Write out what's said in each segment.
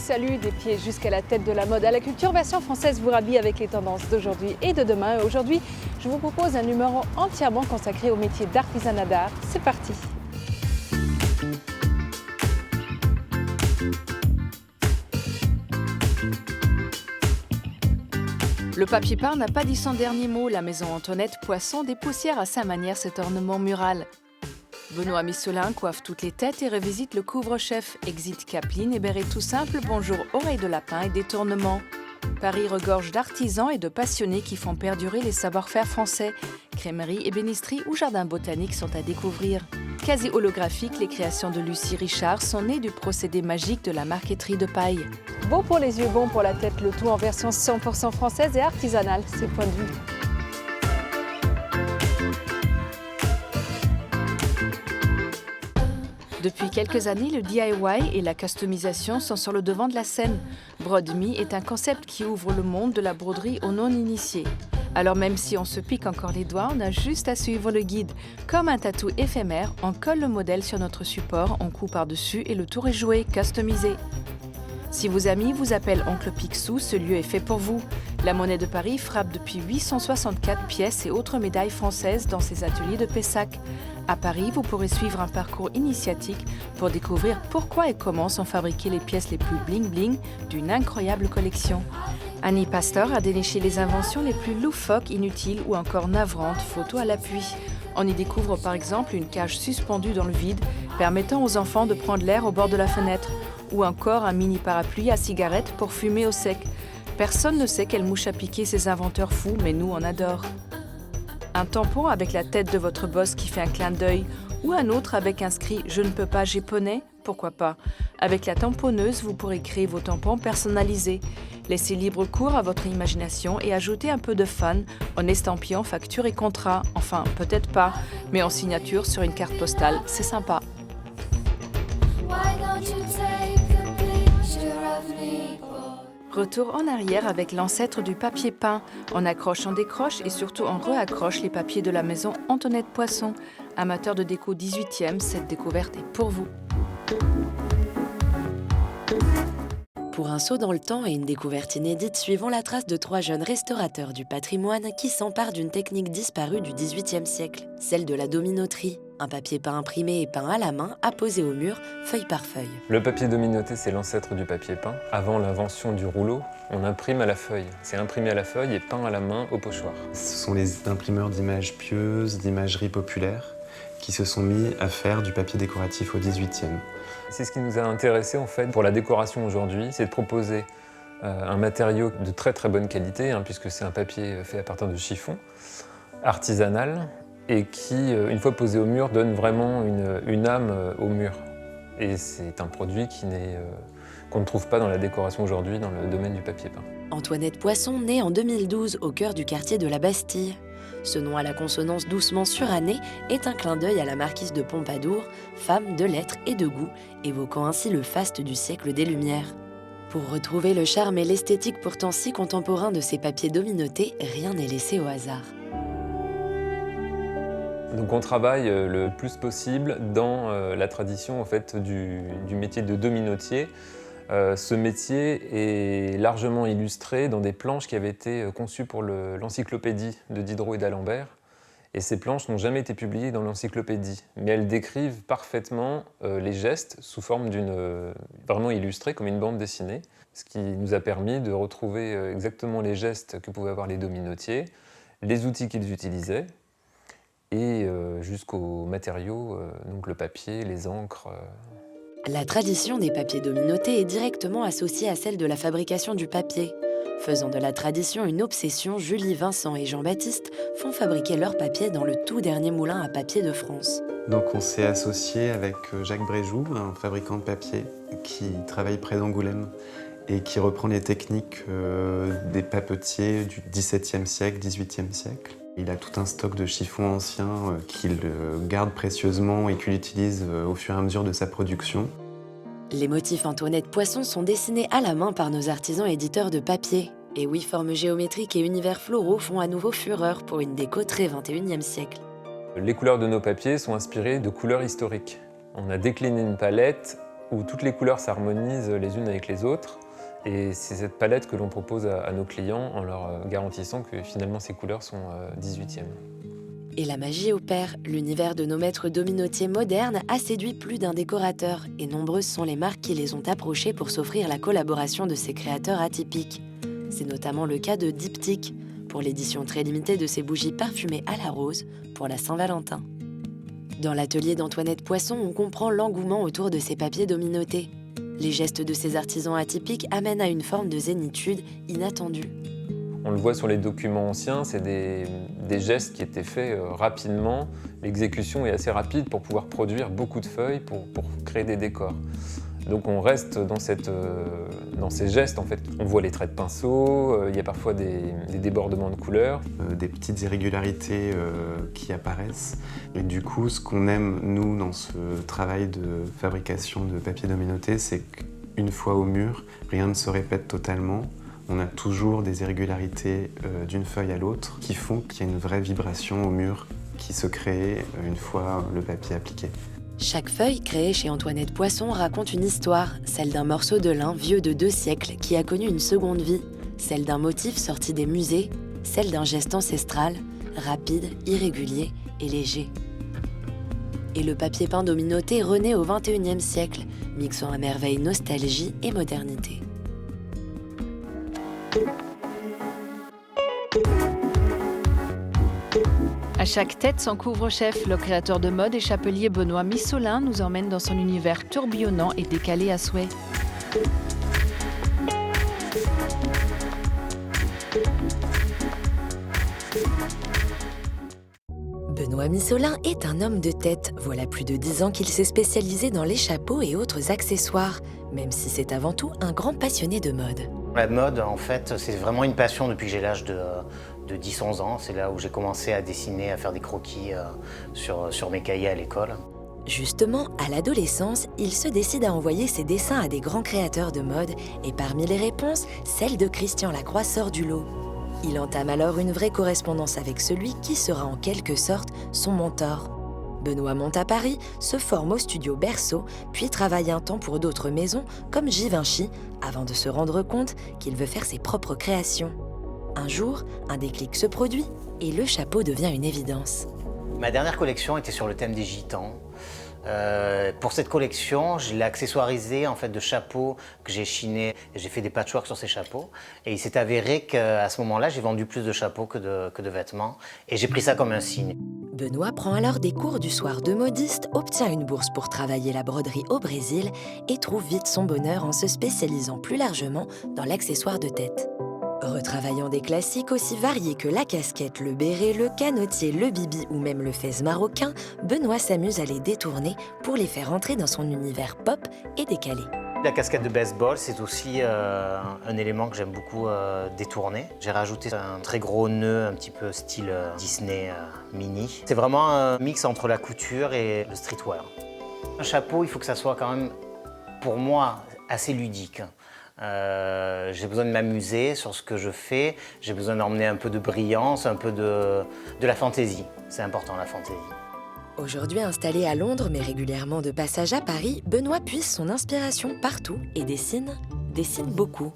salut, des pieds jusqu'à la tête de la mode à la culture, version française vous rhabille avec les tendances d'aujourd'hui et de demain. Et aujourd'hui, je vous propose un numéro entièrement consacré au métier d'artisanat d'art. C'est parti! Le papier peint n'a pas dit son dernier mot. La maison Antoinette Poisson dépoussière à sa manière cet ornement mural. Benoît Misselin coiffe toutes les têtes et revisite le couvre-chef. Exit capeline et béret tout simple, bonjour oreilles de lapin et détournement. Paris regorge d'artisans et de passionnés qui font perdurer les savoir-faire français. Crèmeries, ébénisteries ou jardins botaniques sont à découvrir. Quasi holographiques, les créations de Lucie Richard sont nées du procédé magique de la marqueterie de paille. Beau pour les yeux, bon pour la tête, le tout en version 100% française et artisanale, c'est point de vue. Depuis quelques années, le DIY et la customisation sont sur le devant de la scène. Brode Me est un concept qui ouvre le monde de la broderie aux non-initiés. Alors même si on se pique encore les doigts, on a juste à suivre le guide. Comme un tatou éphémère, on colle le modèle sur notre support, on coud par-dessus et le tour est joué, customisé. Si vos amis vous appellent Oncle Picsou, ce lieu est fait pour vous. La Monnaie de Paris frappe depuis 864 pièces et autres médailles françaises dans ses ateliers de Pessac. À Paris, vous pourrez suivre un parcours initiatique pour découvrir pourquoi et comment sont fabriquées les pièces les plus bling-bling d'une incroyable collection. Annie Pasteur a déniché les inventions les plus loufoques, inutiles ou encore navrantes, photos à l'appui. On y découvre par exemple une cage suspendue dans le vide, permettant aux enfants de prendre l'air au bord de la fenêtre, ou encore un mini parapluie à cigarette pour fumer au sec. Personne ne sait quelle mouche a piqué ces inventeurs fous, mais nous on adore. Un tampon avec la tête de votre boss qui fait un clin d'œil, ou un autre avec inscrit « Je ne peux pas, j'ai poney », pourquoi pas. Avec la tamponneuse, vous pourrez créer vos tampons personnalisés. Laissez libre cours à votre imagination et ajoutez un peu de fun en estampillant facture et contrat. Enfin, peut-être pas, mais en signature sur une carte postale, c'est sympa. Retour en arrière avec l'ancêtre du papier peint. On accroche, on décroche et surtout on réaccroche les papiers de la maison Antoinette Poisson. Amateur de déco 18e, cette découverte est pour vous. Pour un saut dans le temps et une découverte inédite, suivons la trace de 3 jeunes restaurateurs du patrimoine qui s'emparent d'une technique disparue du XVIIIe siècle, celle de la dominoterie. Un papier peint imprimé et peint à la main, apposé au mur, feuille par feuille. Le papier dominoté, c'est l'ancêtre du papier peint. Avant l'invention du rouleau, on imprime à la feuille. C'est imprimé à la feuille et peint à la main au pochoir. Ce sont les imprimeurs d'images pieuses, d'imagerie populaire, qui se sont mis à faire du papier décoratif au XVIIIe. C'est ce qui nous a intéressés en fait pour la décoration aujourd'hui, c'est de proposer un matériau de très très bonne qualité, puisque c'est un papier fait à partir de chiffon, artisanal, et qui, une fois posé au mur, donne vraiment une âme au mur. Et c'est un produit qu'on ne trouve pas dans la décoration aujourd'hui dans le domaine du papier peint. Antoinette Poisson, née en 2012 au cœur du quartier de la Bastille. Ce nom à la consonance doucement surannée est un clin d'œil à la marquise de Pompadour, femme de lettres et de goût, évoquant ainsi le faste du siècle des Lumières. Pour retrouver le charme et l'esthétique pourtant si contemporains de ces papiers dominotés, rien n'est laissé au hasard. Donc on travaille le plus possible dans la tradition en fait, du métier de dominotier. Ce métier est largement illustré dans des planches qui avaient été conçues pour l'encyclopédie de Diderot et d'Alembert. Et ces planches n'ont jamais été publiées dans l'encyclopédie, mais elles décrivent parfaitement les gestes sous forme vraiment illustrée, comme une bande dessinée, ce qui nous a permis de retrouver exactement les gestes que pouvaient avoir les dominotiers, les outils qu'ils utilisaient, et jusqu'aux matériaux, donc le papier, les encres. La tradition des papiers dominotés est directement associée à celle de la fabrication du papier. Faisant de la tradition une obsession, Julie, Vincent et Jean-Baptiste font fabriquer leur papier dans le tout dernier moulin à papier de France. Donc on s'est associé avec Jacques Bréjoux, un fabricant de papier qui travaille près d'Angoulême et qui reprend les techniques des papetiers du XVIIe siècle, XVIIIe siècle. Il a tout un stock de chiffons anciens qu'il garde précieusement et qu'il utilise au fur et à mesure de sa production. Les motifs Antoinette Poisson sont dessinés à la main par nos artisans éditeurs de papier. Et oui, formes géométriques et univers floraux font à nouveau fureur pour une déco très 21e siècle. Les couleurs de nos papiers sont inspirées de couleurs historiques. On a décliné une palette où toutes les couleurs s'harmonisent les unes avec les autres. Et c'est cette palette que l'on propose à nos clients en leur garantissant que finalement ces couleurs sont 18e. Et la magie opère. L'univers de nos maîtres dominotiers modernes a séduit plus d'un décorateur et nombreuses sont les marques qui les ont approchés pour s'offrir la collaboration de ces créateurs atypiques. C'est notamment le cas de Diptyque, pour l'édition très limitée de ses bougies parfumées à la rose pour la Saint-Valentin. Dans l'atelier d'Antoinette Poisson, on comprend l'engouement autour de ces papiers dominotés. Les gestes de ces artisans atypiques amènent à une forme de zénitude inattendue. On le voit sur les documents anciens, c'est des gestes qui étaient faits rapidement. L'exécution est assez rapide pour pouvoir produire beaucoup de feuilles pour créer des décors. Donc on reste dans ces gestes, en fait. On voit les traits de pinceau, il y a parfois des débordements de couleurs. Des petites irrégularités qui apparaissent. Et du coup, ce qu'on aime, nous, dans ce travail de fabrication de papier dominoté, c'est qu'une fois au mur, rien ne se répète totalement. On a toujours des irrégularités d'une feuille à l'autre qui font qu'il y a une vraie vibration au mur qui se crée une fois le papier appliqué. Chaque feuille créée chez Antoinette Poisson raconte une histoire, celle d'un morceau de lin vieux de 2 siècles qui a connu une seconde vie, celle d'un motif sorti des musées, celle d'un geste ancestral, rapide, irrégulier et léger. Et le papier peint dominoté renaît au XXIe siècle, mixant à merveille nostalgie et modernité. À chaque tête, son couvre-chef, le créateur de mode et chapelier Benoît Missolin nous emmène dans son univers tourbillonnant et décalé à souhait. Benoît Missolin est un homme de tête. Voilà plus de 10 ans qu'il s'est spécialisé dans les chapeaux et autres accessoires, même si c'est avant tout un grand passionné de mode. La mode, en fait, c'est vraiment une passion depuis que j'ai l'âge de 10-11 ans. C'est là où j'ai commencé à dessiner, à faire des croquis sur mes cahiers à l'école. Justement, à l'adolescence, il se décide à envoyer ses dessins à des grands créateurs de mode et parmi les réponses, celle de Christian Lacroix sort du lot. Il entame alors une vraie correspondance avec celui qui sera en quelque sorte son mentor. Benoît monte à Paris, se forme au studio Berceau, puis travaille un temps pour d'autres maisons comme Givenchy, avant de se rendre compte qu'il veut faire ses propres créations. Un jour, un déclic se produit et le chapeau devient une évidence. Ma dernière collection était sur le thème des gitans. Pour cette collection, je l'ai accessoirisé en fait de chapeaux que j'ai chinés. J'ai fait des patchworks sur ces chapeaux. Et il s'est avéré qu'à ce moment-là, j'ai vendu plus de chapeaux que de vêtements. Et j'ai pris ça comme un signe. Benoît prend alors des cours du soir de modiste, obtient une bourse pour travailler la broderie au Brésil et trouve vite son bonheur en se spécialisant plus largement dans l'accessoire de tête. Retravaillant des classiques aussi variés que la casquette, le béret, le canotier, le bibi ou même le fez marocain, Benoît s'amuse à les détourner pour les faire entrer dans son univers pop et décalé. La casquette de baseball, c'est aussi un élément que j'aime beaucoup détourner. J'ai rajouté un très gros nœud, un petit peu style Disney mini. C'est vraiment un mix entre la couture et le streetwear. Un chapeau, il faut que ça soit quand même, pour moi, assez ludique. J'ai besoin de m'amuser sur ce que je fais, j'ai besoin d'emmener un peu de brillance, un peu de la fantaisie. C'est important, la fantaisie. Aujourd'hui installé à Londres, mais régulièrement de passage à Paris, Benoît puise son inspiration partout et dessine beaucoup.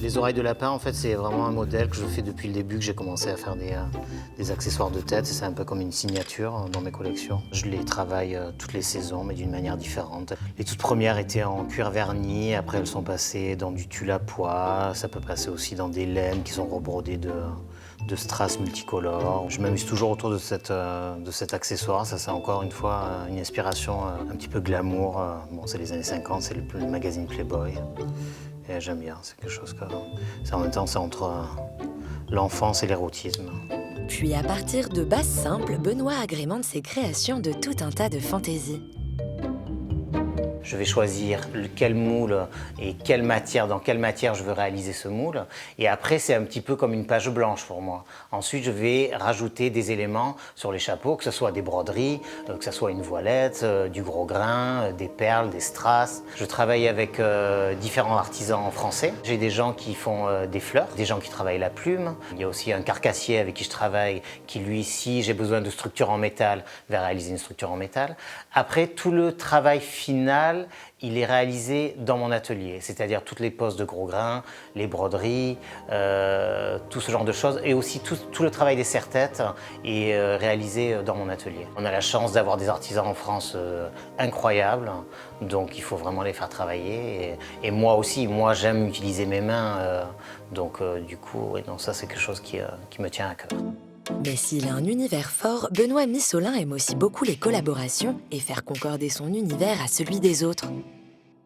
Les oreilles de lapin, en fait, c'est vraiment un modèle que je fais depuis le début, que j'ai commencé à faire des accessoires de tête. C'est un peu comme une signature dans mes collections. Je les travaille toutes les saisons, mais d'une manière différente. Les toutes premières étaient en cuir verni, après elles sont passées dans du tulle à pois. Ça peut passer aussi dans des laines qui sont rebrodées de strass multicolores. Je m'amuse toujours autour de cet accessoire. Ça, c'est encore une fois une inspiration un petit peu glamour. Bon, c'est les années 50, c'est le magazine Playboy. Et j'aime bien, c'est quelque chose que... En même temps, c'est entre l'enfance et l'érotisme. Puis à partir de bases simples, Benoît agrémente ses créations de tout un tas de fantaisies. Je vais choisir quel moule et quelle matière, dans quelle matière je veux réaliser ce moule. Et après, c'est un petit peu comme une page blanche pour moi. Ensuite, je vais rajouter des éléments sur les chapeaux, que ce soit des broderies, que ce soit une voilette, du gros grain, des perles, des strass. Je travaille avec différents artisans français. J'ai des gens qui font des fleurs, des gens qui travaillent la plume. Il y a aussi un carcassier avec qui je travaille, qui lui, si j'ai besoin de structure en métal, va réaliser une structure en métal. Après, tout le travail final, il est réalisé dans mon atelier, c'est-à-dire toutes les poses de gros grains, les broderies, tout ce genre de choses, et aussi tout le travail des serre-têtes est réalisé dans mon atelier. On a la chance d'avoir des artisans en France incroyables, donc il faut vraiment les faire travailler. Et moi aussi, moi j'aime utiliser mes mains, donc du coup, ouais, non, ça c'est quelque chose qui me tient à cœur. Mais s'il a un univers fort, Benoît Missolin aime aussi beaucoup les collaborations et faire concorder son univers à celui des autres.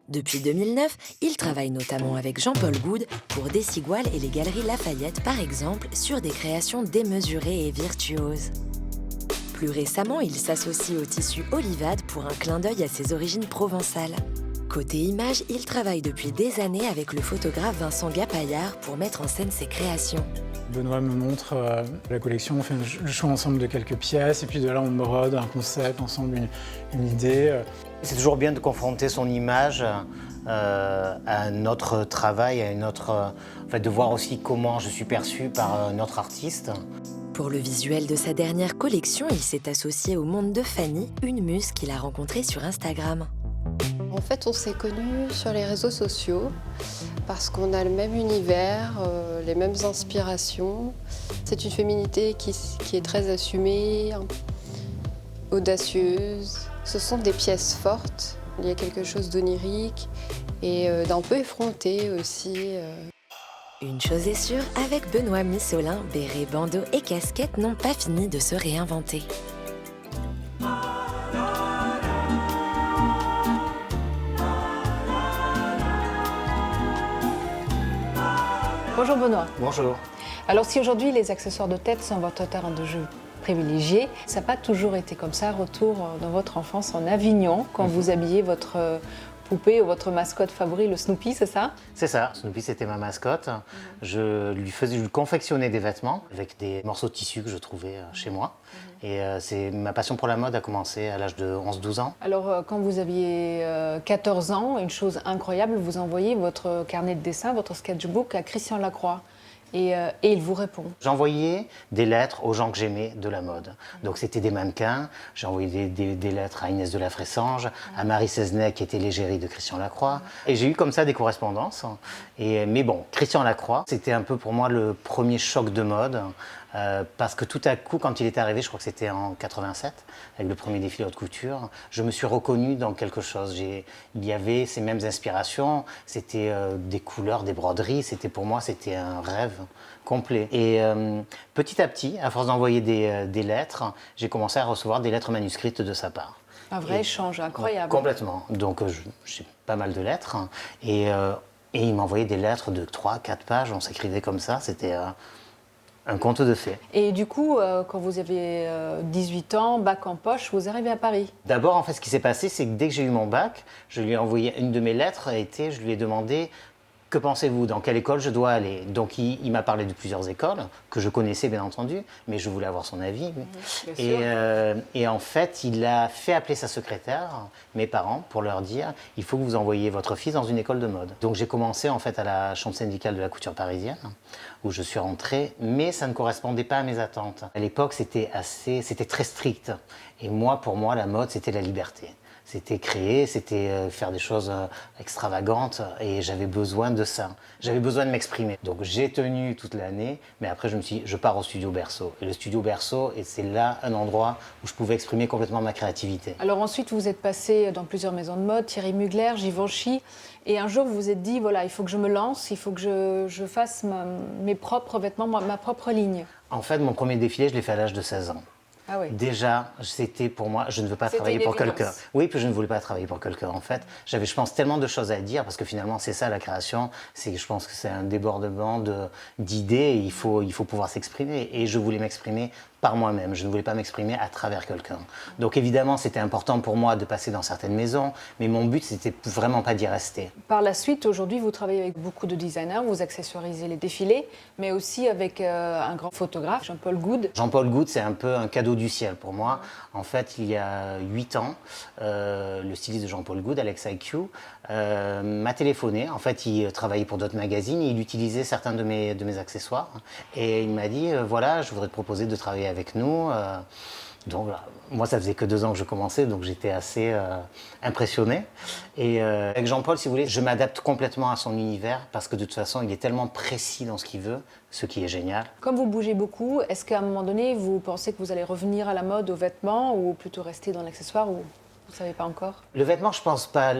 Depuis 2009, il travaille notamment avec Jean-Paul Goude pour Desigual et les Galeries Lafayette, par exemple, sur des créations démesurées et virtuoses. Plus récemment, il s'associe au tissu Olivade pour un clin d'œil à ses origines provençales. Côté image, il travaille depuis des années avec le photographe Vincent Gapaillard pour mettre en scène ses créations. Benoît me montre la collection, on fait le choix ensemble de quelques pièces, et puis de là on brode un concept ensemble, une idée. C'est toujours bien de confronter son image à notre travail, à une autre, de voir aussi comment je suis perçu par un autre artiste. Pour le visuel de sa dernière collection, il s'est associé au monde de Fanny, une muse qu'il a rencontrée sur Instagram. En fait, on s'est connus sur les réseaux sociaux parce qu'on a le même univers, les mêmes inspirations. C'est une féminité qui est très assumée, audacieuse. Ce sont des pièces fortes. Il y a quelque chose d'onirique et d'un peu effronté aussi. Une chose est sûre, avec Benoît Missolin, béret, bandeau et casquette n'ont pas fini de se réinventer. Bonjour Benoît. Bonjour. Alors si aujourd'hui les accessoires de tête sont votre terrain de jeu privilégié, ça n'a pas toujours été comme ça. Retour dans votre enfance en Avignon, quand vous habillez votre poupée ou votre mascotte favori, le Snoopy, c'est ça? C'est ça, Snoopy c'était ma mascotte. Je lui confectionnais des vêtements avec des morceaux de tissu que je trouvais chez moi. Et ma passion pour la mode a commencé à l'âge de 11-12 ans. Alors quand vous aviez 14 ans, une chose incroyable, vous envoyez votre carnet de dessin, votre sketchbook à Christian Lacroix. Et il vous répond. J'envoyais des lettres aux gens que j'aimais de la mode. Donc c'était des mannequins, j'ai envoyé des lettres à Inès de la Fressange, à Marie Seznec qui était l'égérie de Christian Lacroix. Et j'ai eu comme ça des correspondances. Mais bon, Christian Lacroix, c'était un peu pour moi le premier choc de mode. Parce que tout à coup, quand il est arrivé, je crois que c'était en 87, avec le premier défilé haute couture, je me suis reconnu dans quelque chose. Il y avait ces mêmes inspirations, c'était des couleurs, des broderies, pour moi, c'était un rêve complet. Et petit à petit, à force d'envoyer des lettres, j'ai commencé à recevoir des lettres manuscrites de sa part. Un vrai échange incroyable. Complètement. Donc j'ai pas mal de lettres. Et il m'envoyait des lettres de 3-4 pages, on s'écrivait comme ça, c'était un conte de fées. Et du coup, quand vous avez 18 ans, bac en poche, vous arrivez à Paris. D'abord, en fait, ce qui s'est passé, c'est que dès que j'ai eu mon bac, je lui ai envoyé une de mes lettres, je lui ai demandé « Que pensez-vous? Dans quelle école je dois aller ?» Donc, il m'a parlé de plusieurs écoles, que je connaissais bien entendu, mais je voulais avoir son avis. Et en fait, il a fait appeler sa secrétaire, mes parents, pour leur dire « Il faut que vous envoyiez votre fils dans une école de mode. » Donc, j'ai commencé en fait à la chambre syndicale de la couture parisienne, où je suis rentrée, mais ça ne correspondait pas à mes attentes. À l'époque, c'était très strict. Et moi, pour moi, la mode, c'était la liberté. C'était créer, c'était faire des choses extravagantes et j'avais besoin de ça. J'avais besoin de m'exprimer. Donc j'ai tenu toute l'année, mais après je me suis dit, je pars au studio Berceau. Et le studio Berceau, c'est là un endroit où je pouvais exprimer complètement ma créativité. Alors ensuite, vous êtes passé dans plusieurs maisons de mode, Thierry Mugler, Givenchy, et un jour vous vous êtes dit, voilà, il faut que je me lance, il faut que je fasse mes propres vêtements, ma propre ligne. En fait, mon premier défilé, je l'ai fait à l'âge de 16 ans. Ah oui. Déjà, c'était pour moi, je ne veux pas travailler pour quelqu'un. Oui, puis je ne voulais pas travailler pour quelqu'un. En fait, j'avais, je pense, tellement de choses à dire, parce que finalement, c'est ça la création. Je pense que c'est un débordement d'idées, il faut pouvoir s'exprimer. Et je voulais m'exprimer par moi-même. Je ne voulais pas m'exprimer à travers quelqu'un. Donc évidemment, c'était important pour moi de passer dans certaines maisons, mais mon but, c'était vraiment pas d'y rester. Par la suite, aujourd'hui, vous travaillez avec beaucoup de designers, vous accessoirisez les défilés, mais aussi avec un grand photographe, Jean-Paul Goude. Jean-Paul Goude, c'est un peu un cadeau du ciel pour moi. En fait, il y a 8 ans, le styliste de Jean-Paul Goude, Alex IQ, m'a téléphoné. En fait, il travaillait pour d'autres magazines et il utilisait certains de mes accessoires. Et il m'a dit, voilà, je voudrais te proposer de travailler avec nous. Donc moi, ça faisait que 2 ans que je commençais, donc j'étais assez impressionné. Et avec Jean-Paul, si vous voulez, je m'adapte complètement à son univers parce que de toute façon, il est tellement précis dans ce qu'il veut, ce qui est génial. Comme vous bougez beaucoup, est-ce qu'à un moment donné, vous pensez que vous allez revenir à la mode, aux vêtements, ou plutôt rester dans l'accessoire, ou vous ne savez pas encore? Le vêtement, je pense pas.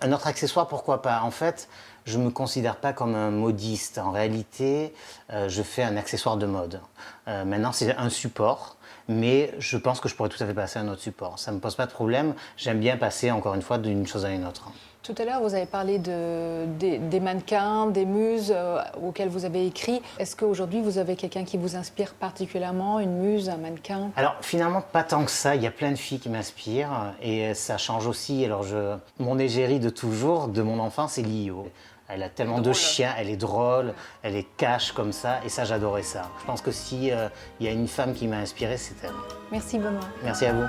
Un autre accessoire, pourquoi pas? En fait, je ne me considère pas comme un modiste. En réalité, je fais un accessoire de mode. Maintenant, c'est un support. Mais je pense que je pourrais tout à fait passer à un autre support. Ça ne me pose pas de problème. J'aime bien passer, encore une fois, d'une chose à une autre. Tout à l'heure, vous avez parlé des mannequins, des muses auxquelles vous avez écrit. Est-ce qu'aujourd'hui, vous avez quelqu'un qui vous inspire particulièrement, une muse, un mannequin? Alors, finalement, pas tant que ça. Il y a plein de filles qui m'inspirent. Et ça change aussi. Alors, mon égérie de toujours, de mon enfance, c'est Lio. Elle a tellement de chiens, elle est drôle, elle est cash comme ça, et ça, j'adorais ça. Je pense que si y a une femme qui m'a inspirée, c'est elle. Merci Benoît. Merci à vous.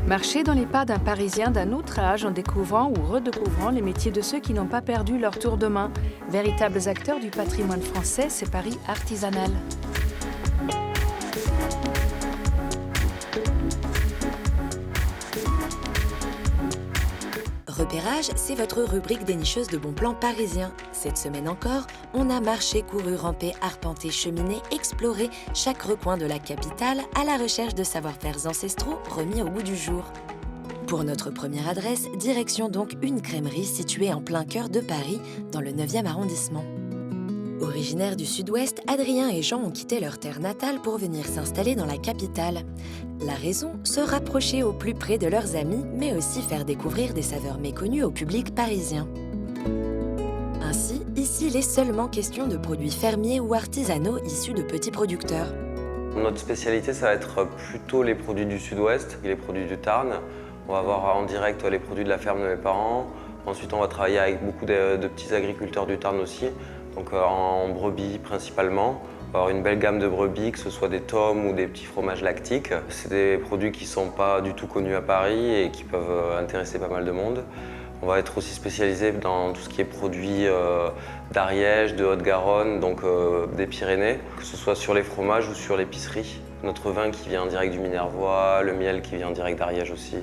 Marchez dans les pas d'un Parisien d'un autre âge en découvrant ou redécouvrant les métiers de ceux qui n'ont pas perdu leur tour de main. Véritables acteurs du patrimoine français, c'est Paris artisanal. Repérage, c'est votre rubrique dénicheuse de bons plans parisiens. Cette semaine encore, on a marché, couru, rampé, arpenté, cheminé, exploré chaque recoin de la capitale à la recherche de savoir-faire ancestraux remis au goût du jour. Pour notre première adresse, direction donc une crèmerie située en plein cœur de Paris, dans le 9e arrondissement. Originaires du sud-ouest, Adrien et Jean ont quitté leur terre natale pour venir s'installer dans la capitale. La raison, se rapprocher au plus près de leurs amis, mais aussi faire découvrir des saveurs méconnues au public parisien. Ainsi, ici, il est seulement question de produits fermiers ou artisanaux issus de petits producteurs. Notre spécialité, ça va être plutôt les produits du sud-ouest, les produits du Tarn. On va avoir en direct les produits de la ferme de mes parents. Ensuite, on va travailler avec beaucoup de petits agriculteurs du Tarn aussi. Donc en brebis principalement. On va avoir une belle gamme de brebis, que ce soit des tomes ou des petits fromages lactiques. C'est des produits qui ne sont pas du tout connus à Paris et qui peuvent intéresser pas mal de monde. On va être aussi spécialisé dans tout ce qui est produits d'Ariège, de Haute-Garonne, donc des Pyrénées, que ce soit sur les fromages ou sur l'épicerie. Notre vin qui vient direct du Minervois, le miel qui vient direct d'Ariège aussi.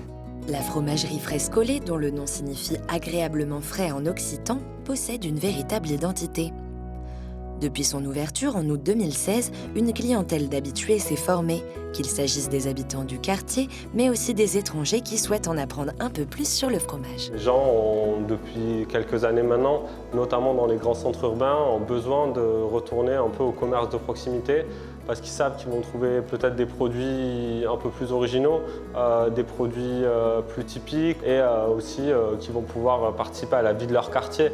La fromagerie Frescolée, dont le nom signifie agréablement frais en occitan, possède une véritable identité. Depuis son ouverture en août 2016, une clientèle d'habitués s'est formée, qu'il s'agisse des habitants du quartier, mais aussi des étrangers qui souhaitent en apprendre un peu plus sur le fromage. Les gens ont, depuis quelques années maintenant, notamment dans les grands centres urbains, ont besoin de retourner un peu au commerce de proximité parce qu'ils savent qu'ils vont trouver peut-être des produits un peu plus originaux, des produits plus typiques et aussi qui vont pouvoir participer à la vie de leur quartier.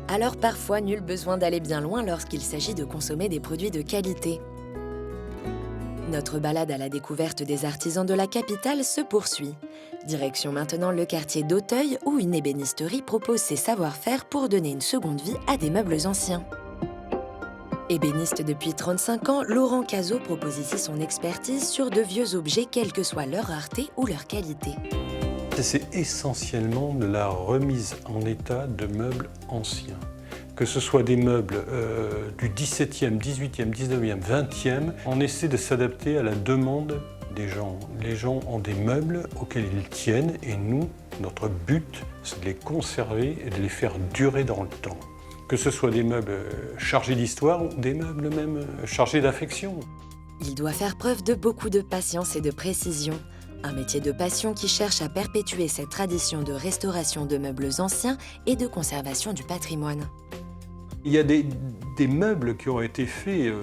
Alors parfois, nul besoin d'aller bien loin lorsqu'il s'agit de consommer des produits de qualité. Notre balade à la découverte des artisans de la capitale se poursuit. Direction maintenant le quartier d'Auteuil où une ébénisterie propose ses savoir-faire pour donner une seconde vie à des meubles anciens. Ébéniste depuis 35 ans, Laurent Cazot propose ici son expertise sur de vieux objets, quelle que soit leur rareté ou leur qualité. C'est essentiellement de la remise en état de meubles anciens. Que ce soit des meubles du 17e, 18e, 19e, 20e, on essaie de s'adapter à la demande des gens. Les gens ont des meubles auxquels ils tiennent et nous, notre but, c'est de les conserver et de les faire durer dans le temps. Que ce soit des meubles chargés d'histoire ou des meubles même chargés d'affection. Il doit faire preuve de beaucoup de patience et de précision. Un métier de passion qui cherche à perpétuer cette tradition de restauration de meubles anciens et de conservation du patrimoine. Il y a des des meubles qui ont été faits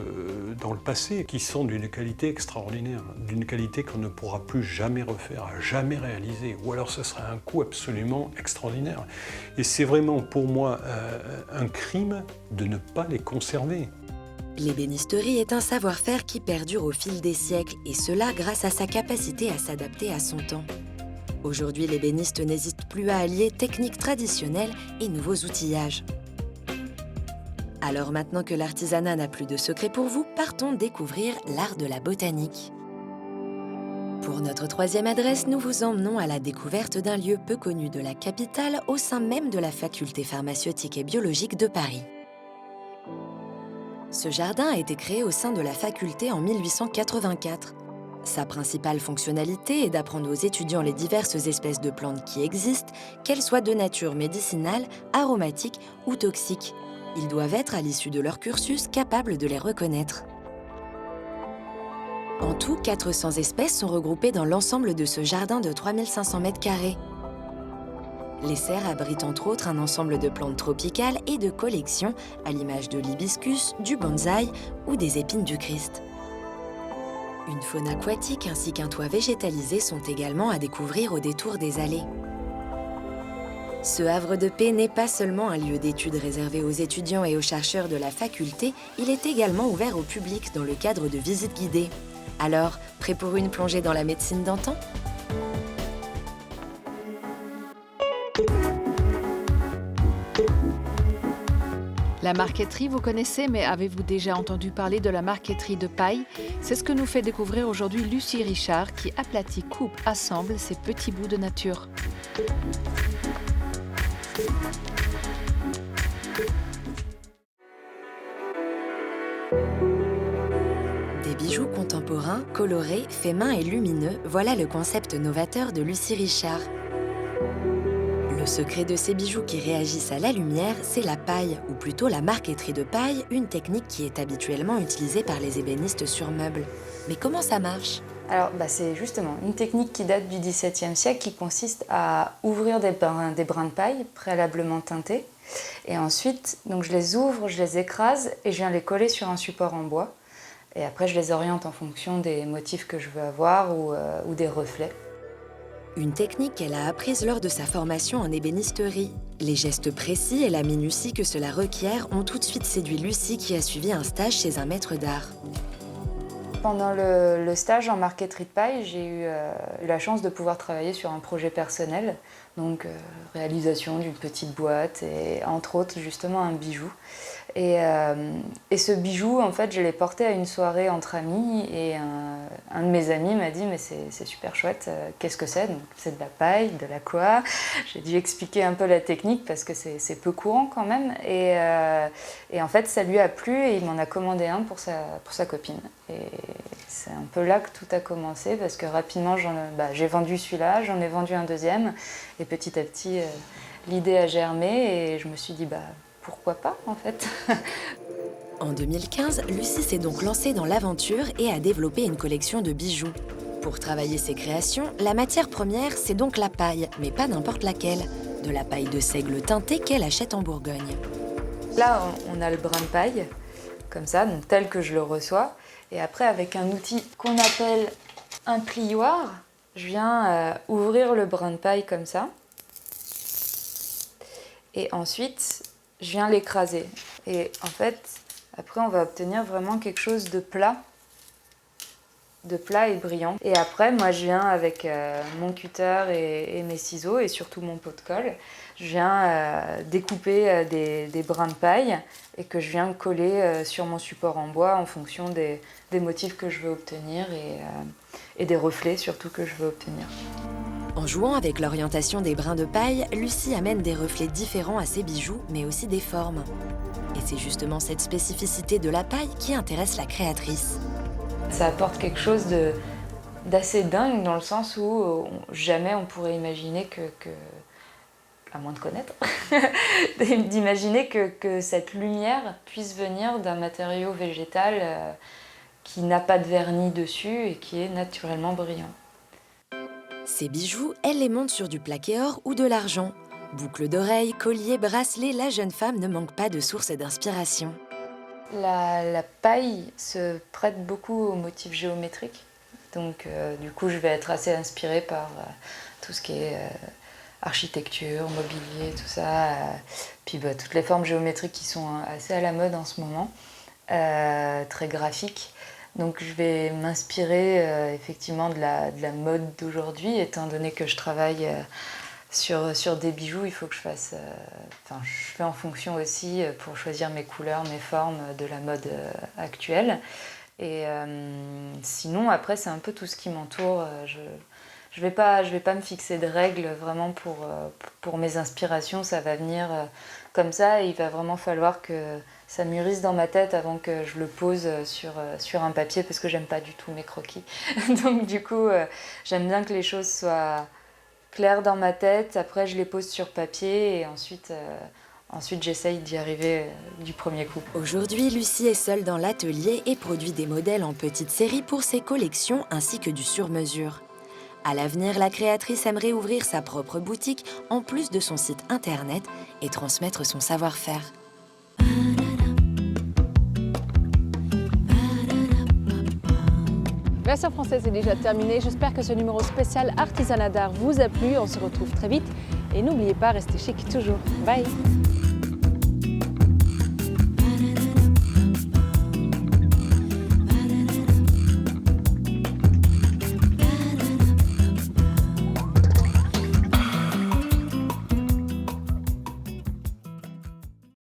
dans le passé, qui sont d'une qualité extraordinaire, d'une qualité qu'on ne pourra plus jamais refaire, jamais réaliser, ou alors ce sera un coût absolument extraordinaire. Et c'est vraiment pour moi un crime de ne pas les conserver. L'ébénisterie est un savoir-faire qui perdure au fil des siècles, et cela grâce à sa capacité à s'adapter à son temps. Aujourd'hui, l'ébéniste n'hésite plus à allier techniques traditionnelles et nouveaux outillages. Alors maintenant que l'artisanat n'a plus de secret pour vous, partons découvrir l'art de la botanique. Pour notre troisième adresse, nous vous emmenons à la découverte d'un lieu peu connu de la capitale au sein même de la faculté pharmaceutique et biologique de Paris. Ce jardin a été créé au sein de la faculté en 1884. Sa principale fonctionnalité est d'apprendre aux étudiants les diverses espèces de plantes qui existent, qu'elles soient de nature médicinale, aromatique ou toxique. Ils doivent être, à l'issue de leur cursus, capables de les reconnaître. En tout, 400 espèces sont regroupées dans l'ensemble de ce jardin de 3500 m². Les serres abritent entre autres un ensemble de plantes tropicales et de collections, à l'image de l'hibiscus, du bonsaï ou des épines du Christ. Une faune aquatique ainsi qu'un toit végétalisé sont également à découvrir au détour des allées. Ce havre de paix n'est pas seulement un lieu d'études réservé aux étudiants et aux chercheurs de la faculté, il est également ouvert au public dans le cadre de visites guidées. Alors, prêt pour une plongée dans la médecine d'antan ? La marqueterie, vous connaissez, mais avez-vous déjà entendu parler de la marqueterie de paille ? C'est ce que nous fait découvrir aujourd'hui Lucie Richard, qui aplatit, coupe, assemble ces petits bouts de nature. Des bijoux contemporains, colorés, faits main et lumineux, voilà le concept novateur de Lucie Richard. Le secret de ces bijoux qui réagissent à la lumière, c'est la paille, ou plutôt la marqueterie de paille, une technique qui est habituellement utilisée par les ébénistes sur meubles. Mais comment ça marche ? Alors, c'est justement une technique qui date du XVIIe siècle qui consiste à ouvrir des brins de paille préalablement teintés. Et ensuite, donc je les ouvre, je les écrase et je viens les coller sur un support en bois. Et après, je les oriente en fonction des motifs que je veux avoir ou des reflets. Une technique qu'elle a apprise lors de sa formation en ébénisterie. Les gestes précis et la minutie que cela requiert ont tout de suite séduit Lucie qui a suivi un stage chez un maître d'art. Pendant le stage en marqueterie de paille, j'ai eu la chance de pouvoir travailler sur un projet personnel, donc réalisation d'une petite boîte et entre autres justement un bijou. Et ce bijou, en fait, je l'ai porté à une soirée entre amis et un de mes amis m'a dit « mais c'est super chouette, qu'est-ce que c'est ?» Donc c'est de la paille, de la quoi. J'ai dû expliquer un peu la technique parce que c'est peu courant quand même. Et en fait, ça lui a plu et il m'en a commandé un pour sa copine. Et c'est un peu là que tout a commencé parce que rapidement, j'ai vendu celui-là, j'en ai vendu un deuxième. Et petit à petit, l'idée a germé et je me suis dit pourquoi pas en fait. En 2015, Lucie s'est donc lancée dans l'aventure et a développé une collection de bijoux. Pour travailler ses créations, la matière première, c'est donc la paille, mais pas n'importe laquelle. De la paille de seigle teintée qu'elle achète en Bourgogne. Là, on a le brin de paille, comme ça, donc tel que je le reçois. Et après, avec un outil qu'on appelle un plioir, je viens ouvrir le brin de paille comme ça. Et ensuite, je viens l'écraser. Et en fait, après, on va obtenir vraiment quelque chose de plat et brillant. Et après, moi, je viens avec mon cutter et mes ciseaux, et surtout mon pot de colle, je viens découper des brins de paille et que je viens coller sur mon support en bois en fonction des motifs que je veux obtenir et des reflets surtout que je veux obtenir. En jouant avec l'orientation des brins de paille, Lucie amène des reflets différents à ses bijoux, mais aussi des formes. Et c'est justement cette spécificité de la paille qui intéresse la créatrice. Ça apporte quelque chose d'assez dingue dans le sens où jamais on pourrait imaginer à moins de connaître, d'imaginer que cette lumière puisse venir d'un matériau végétal qui n'a pas de vernis dessus et qui est naturellement brillant. Ces bijoux, elle les monte sur du plaqué or ou de l'argent. Boucles d'oreilles, colliers, bracelets, la jeune femme ne manque pas de sources d'inspiration. La paille se prête beaucoup aux motifs géométriques. Donc du coup, je vais être assez inspirée par tout ce qui est architecture, mobilier, tout ça. Puis toutes les formes géométriques qui sont assez à la mode en ce moment, très graphiques. Donc je vais m'inspirer effectivement de la mode d'aujourd'hui, étant donné que je travaille sur des bijoux, il faut que je fasse... je fais en fonction aussi pour choisir mes couleurs, mes formes de la mode actuelle. Et sinon, après, c'est un peu tout ce qui m'entoure. Je vais pas me fixer de règles vraiment pour mes inspirations. Ça va venir comme ça et il va vraiment falloir que ça mûrisse dans ma tête avant que je le pose sur un papier parce que j'aime pas du tout mes croquis. Donc du coup, j'aime bien que les choses soient claires dans ma tête. Après, je les pose sur papier et ensuite j'essaye d'y arriver du premier coup. Aujourd'hui, Lucie est seule dans l'atelier et produit des modèles en petite série pour ses collections ainsi que du sur-mesure. À l'avenir, la créatrice aimerait ouvrir sa propre boutique en plus de son site internet et transmettre son savoir-faire. Version française est déjà terminée. J'espère que ce numéro spécial Artisanat d'art vous a plu. On se retrouve très vite. Et n'oubliez pas, restez chic toujours. Bye!